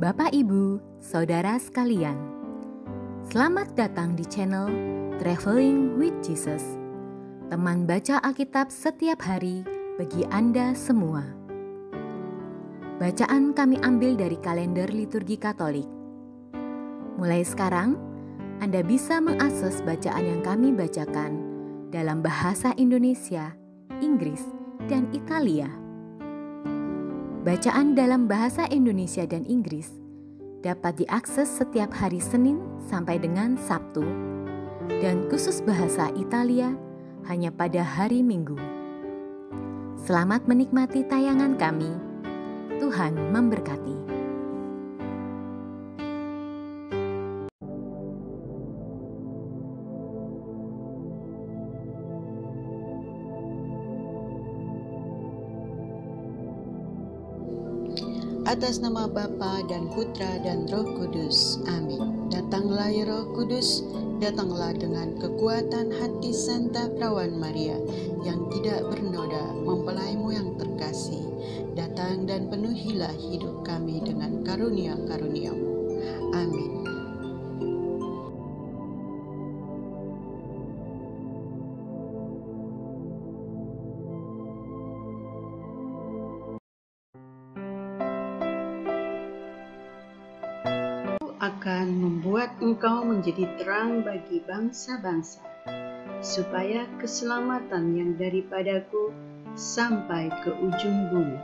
Bapak, Ibu, Saudara sekalian, selamat datang di channel Traveling with Jesus, teman baca Alkitab setiap hari bagi Anda semua. Bacaan kami ambil dari kalender liturgi Katolik. Mulai sekarang, Anda bisa mengakses bacaan yang kami bacakan dalam bahasa Indonesia, Inggris, dan Italia. Bacaan dalam bahasa Indonesia dan Inggris dapat diakses setiap hari Senin sampai dengan Sabtu, dan khusus bahasa Italia hanya pada hari Minggu. Selamat menikmati tayangan kami. Tuhan memberkati. Atas nama Bapa dan Putra dan Roh Kudus. Amin. Datanglah ya Roh Kudus, datanglah dengan kekuatan hati Santa Perawan Maria yang tidak bernoda, mempelaimu yang terkasih. Datang dan penuhilah hidup kami dengan karunia-karuniamu. Amin. Akan membuat engkau menjadi terang bagi bangsa-bangsa, supaya keselamatan yang daripadaku sampai ke ujung bumi.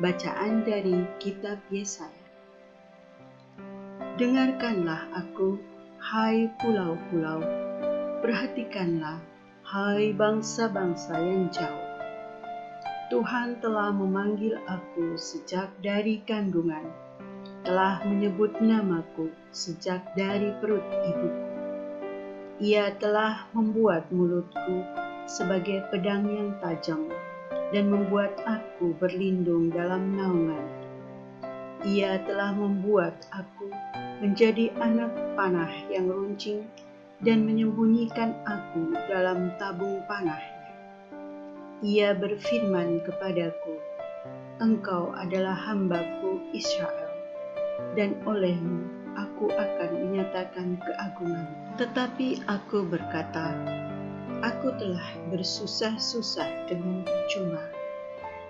Bacaan dari Kitab Yesaya. Dengarkanlah aku, hai pulau-pulau, perhatikanlah, hai bangsa-bangsa yang jauh. Tuhan telah memanggil aku sejak dari kandungan, telah menyebut namaku sejak dari perut ibuku. Ia telah membuat mulutku sebagai pedang yang tajam dan membuat aku berlindung dalam naungan. Ia telah membuat aku menjadi anak panah yang runcing dan menyembunyikan aku dalam tabung panahnya. Ia berfirman kepadaku, "Engkau adalah hamba-Ku Israel, dan olehmu aku akan menyatakan keagungan." Tetapi aku berkata, aku telah bersusah-susah dengan percuma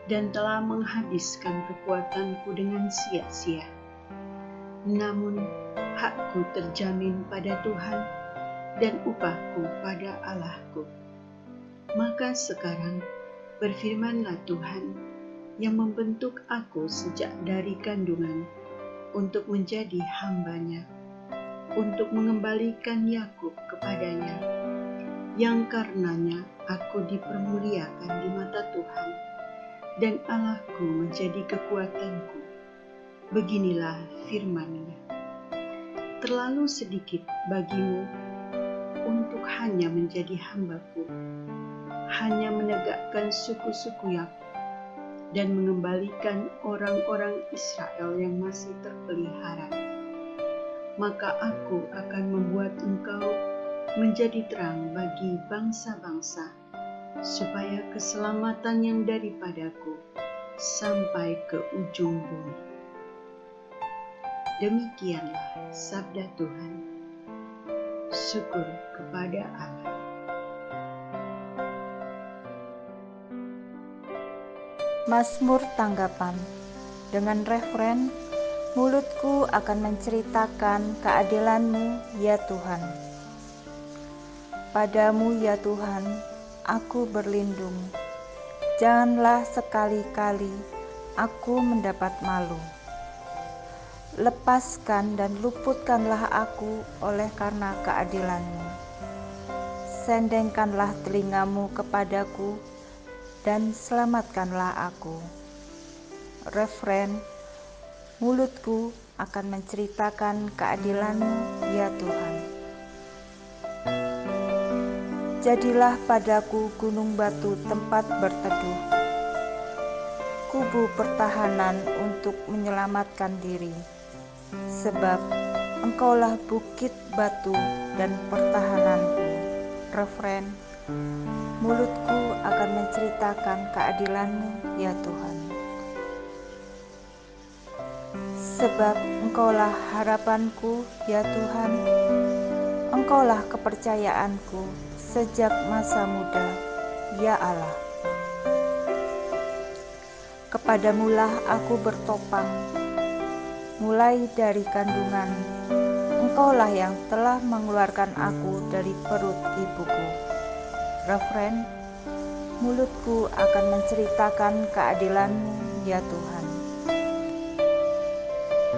dan telah menghabiskan kekuatanku dengan sia-sia. Namun hakku terjamin pada Tuhan dan upahku pada Allahku. Maka sekarang berfirmanlah Tuhan yang membentuk aku sejak dari kandungan, untuk menjadi hamba-Nya, untuk mengembalikan Yakub kepadanya, yang karenanya aku dipermuliakan di mata Tuhan, dan Allahku menjadi kekuatanku. Beginilah firman-Nya, terlalu sedikit bagimu untuk hanya menjadi hamba-Ku, hanya menegakkan suku-suku Yakub, dan mengembalikan orang-orang Israel yang masih terpelihara. Maka aku akan membuat engkau menjadi terang bagi bangsa-bangsa, supaya keselamatan yang daripadaku sampai ke ujung bumi. Demikianlah sabda Tuhan. Syukur kepada Allah. Mazmur tanggapan dengan referen, mulutku akan menceritakan keadilan-Mu ya Tuhan. Padamu ya Tuhan, aku berlindung. Janganlah sekali-kali aku mendapat malu. Lepaskan dan luputkanlah aku oleh karena keadilan-Mu. Sendengkanlah telingamu kepadaku dan selamatkanlah aku. Referen, mulutku akan menceritakan keadilan-Mu ya Tuhan. Jadilah padaku gunung batu tempat berteduh, kubu pertahanan untuk menyelamatkan diri, sebab Engkaulah bukit batu dan pertahananku. Referen, mulutku akan menceritakan keadilan-Mu ya Tuhan. Sebab Engkaulah harapanku, ya Tuhan. Engkaulah kepercayaanku sejak masa muda, ya Allah. Kepadamulah aku bertopang, mulai dari kandungan. Engkaulah yang telah mengeluarkan aku dari perut ibuku. Refren, mulutku akan menceritakan keadilan-Mu, ya Tuhan.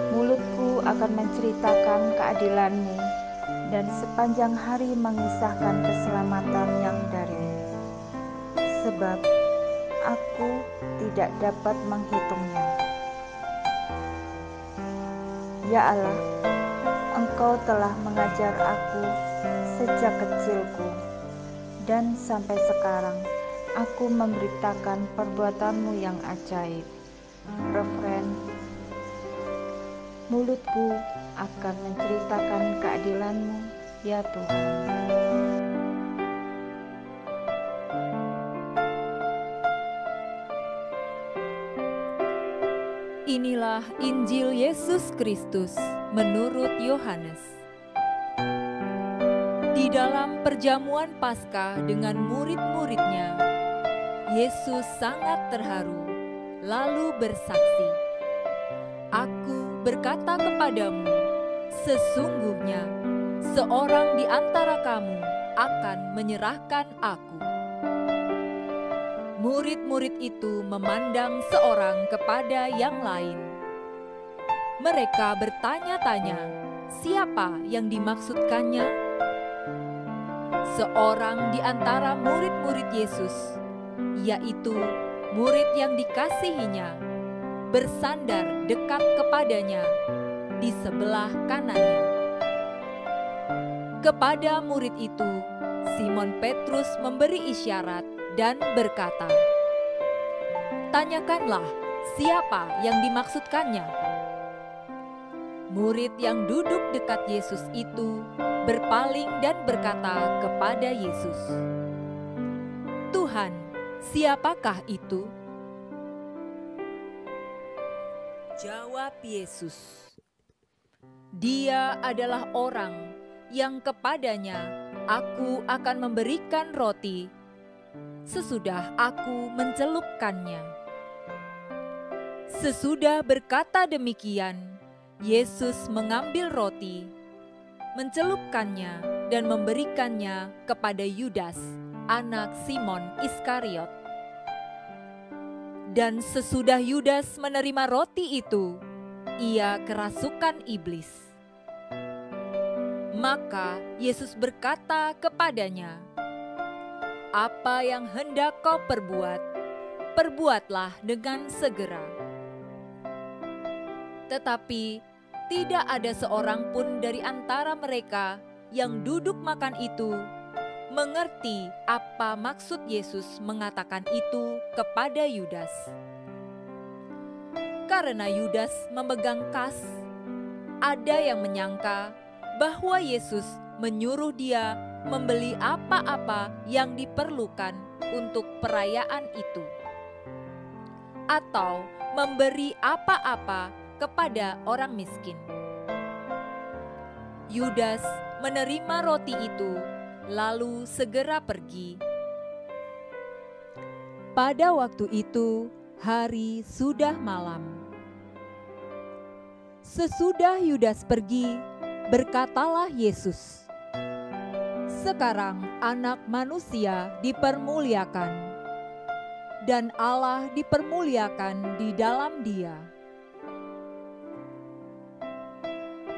Mulutku akan menceritakan keadilan-Mu dan sepanjang hari mengisahkan keselamatan yang dari-Mu. Sebab aku tidak dapat menghitungnya. Ya Allah, Engkau telah mengajar aku sejak kecilku, dan sampai sekarang aku memberitakan perbuatan-Mu yang ajaib. Refren, mulutku akan menceritakan keadilan-Mu, ya Tuhan. Inilah Injil Yesus Kristus menurut Yohanes. Di dalam perjamuan Paskah dengan murid-muridnya, Yesus sangat terharu, lalu bersaksi, "Aku berkata kepadamu, sesungguhnya seorang di antara kamu akan menyerahkan Aku." Murid-murid itu memandang seorang kepada yang lain. Mereka bertanya-tanya, siapa yang dimaksudkannya? Seorang di antara murid-murid Yesus, yaitu murid yang dikasihinya, bersandar dekat kepadanya di sebelah kanannya. Kepada murid itu, Simon Petrus memberi isyarat dan berkata, "Tanyakanlah siapa yang dimaksudkannya." Murid yang duduk dekat Yesus itu berpaling dan berkata kepada Yesus, "Tuhan, siapakah itu?" Jawab Yesus, "Dia adalah orang yang kepadanya Aku akan memberikan roti sesudah Aku mencelupkannya." Sesudah berkata demikian, Yesus mengambil roti, mencelupkannya dan memberikannya kepada Yudas, anak Simon Iskariot. Dan sesudah Yudas menerima roti itu, ia kerasukan iblis. Maka Yesus berkata kepadanya, "Apa yang hendak kau perbuat, perbuatlah dengan segera." Tetapi tidak ada seorang pun dari antara mereka yang duduk makan itu mengerti apa maksud Yesus mengatakan itu kepada Yudas. Karena Yudas memegang kas, ada yang menyangka bahwa Yesus menyuruh dia membeli apa-apa yang diperlukan untuk perayaan itu, atau memberi apa-apa kepada orang miskin. Yudas menerima roti itu, lalu segera pergi. Pada waktu itu, hari sudah malam. Sesudah Yudas pergi, berkatalah Yesus, "Sekarang Anak Manusia dipermuliakan, dan Allah dipermuliakan di dalam Dia.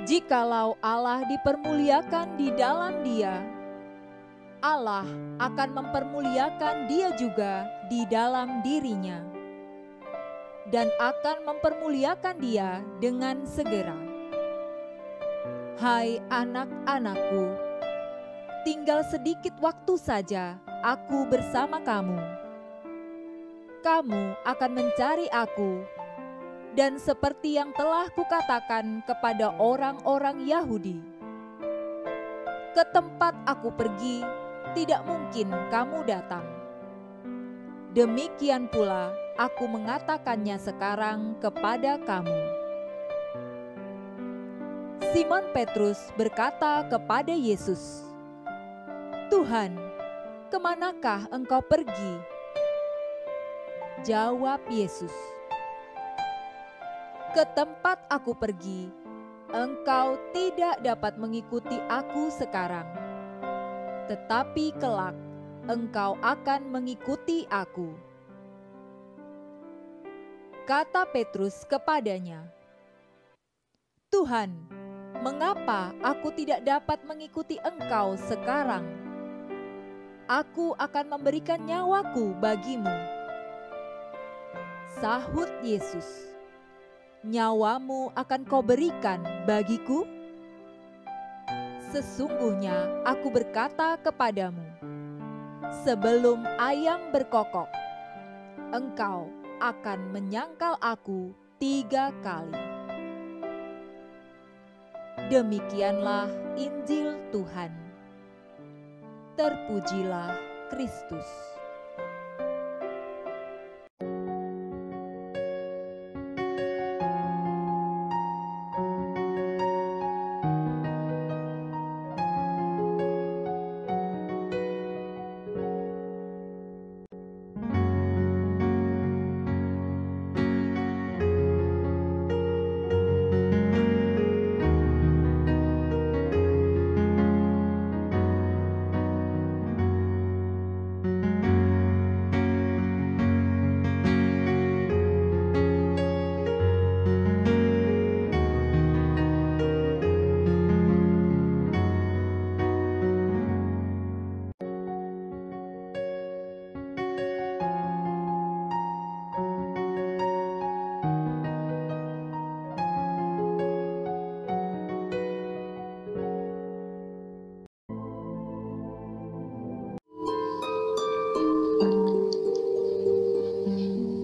Jikalau Allah dipermuliakan di dalam Dia, Allah akan mempermuliakan Dia juga di dalam dirinya, dan akan mempermuliakan Dia dengan segera. Hai anak-anakku, tinggal sedikit waktu saja Aku bersama kamu. Kamu akan mencari Aku, dan seperti yang telah Kukatakan kepada orang-orang Yahudi, ke tempat Aku pergi, tidak mungkin kamu datang. Demikian pula Aku mengatakannya sekarang kepada kamu." Simon Petrus berkata kepada Yesus, "Tuhan, kemanakah Engkau pergi?" Jawab Yesus, "Ke tempat Aku pergi, Engkau tidak dapat mengikuti Aku sekarang, tetapi kelak Engkau akan mengikuti Aku." Kata Petrus kepadanya, "Tuhan, mengapa aku tidak dapat mengikuti Engkau sekarang? Aku akan memberikan nyawaku bagimu." Sahut Yesus, "Nyawamu akan kau berikan bagiku? Sesungguhnya Aku berkata kepadamu, sebelum ayam berkokok, engkau akan menyangkal Aku 3 kali." Demikianlah Injil Tuhan. Terpujilah Kristus.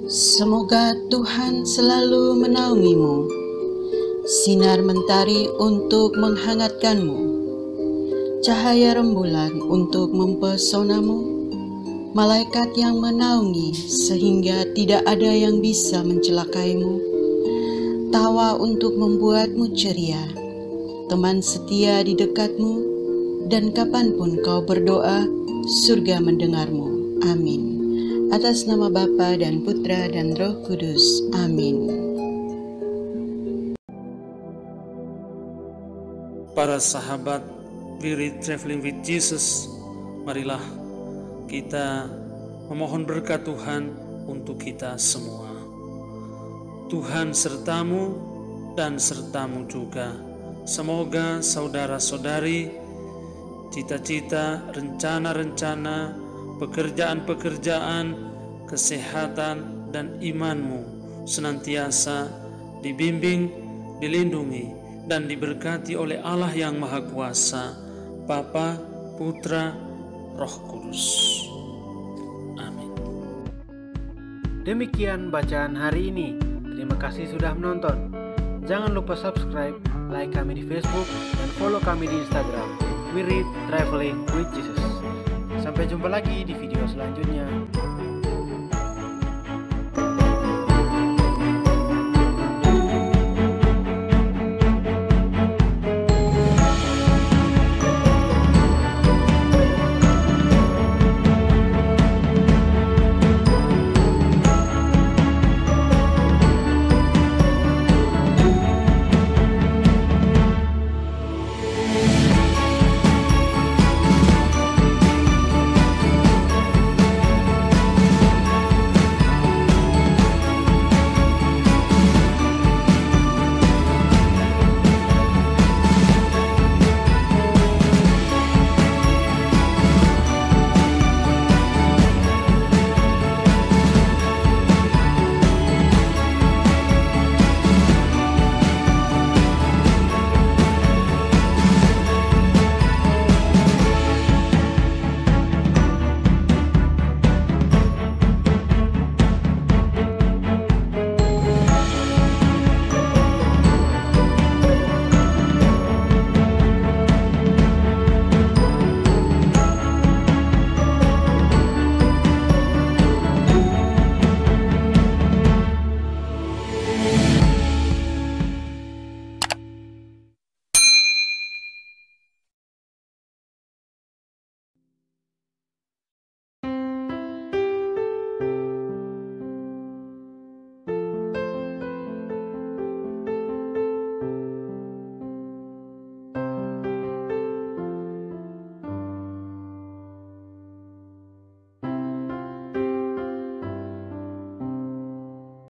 Semoga Tuhan selalu menaungimu, sinar mentari untuk menghangatkanmu, cahaya rembulan untuk mempesonamu, malaikat yang menaungi sehingga tidak ada yang bisa mencelakaimu, tawa untuk membuatmu ceria, teman setia di dekatmu, dan kapanpun kau berdoa, surga mendengarmu. Amin. Atas nama Bapa dan Putra dan Roh Kudus. Amin. Para sahabat We Read Traveling with Jesus, marilah kita memohon berkat Tuhan untuk kita semua. Tuhan sertamu dan sertamu juga. Semoga saudara-saudari, cita-cita, rencana-rencana, pekerjaan-pekerjaan, kesehatan, dan imanmu senantiasa dibimbing, dilindungi, dan diberkati oleh Allah yang Maha Kuasa, Bapa, Putra, Roh Kudus. Amin. Demikian bacaan hari ini. Terima kasih sudah menonton. Jangan lupa subscribe, like kami di Facebook, dan follow kami di Instagram. We Read Traveling with Jesus. Sampai jumpa lagi di video selanjutnya.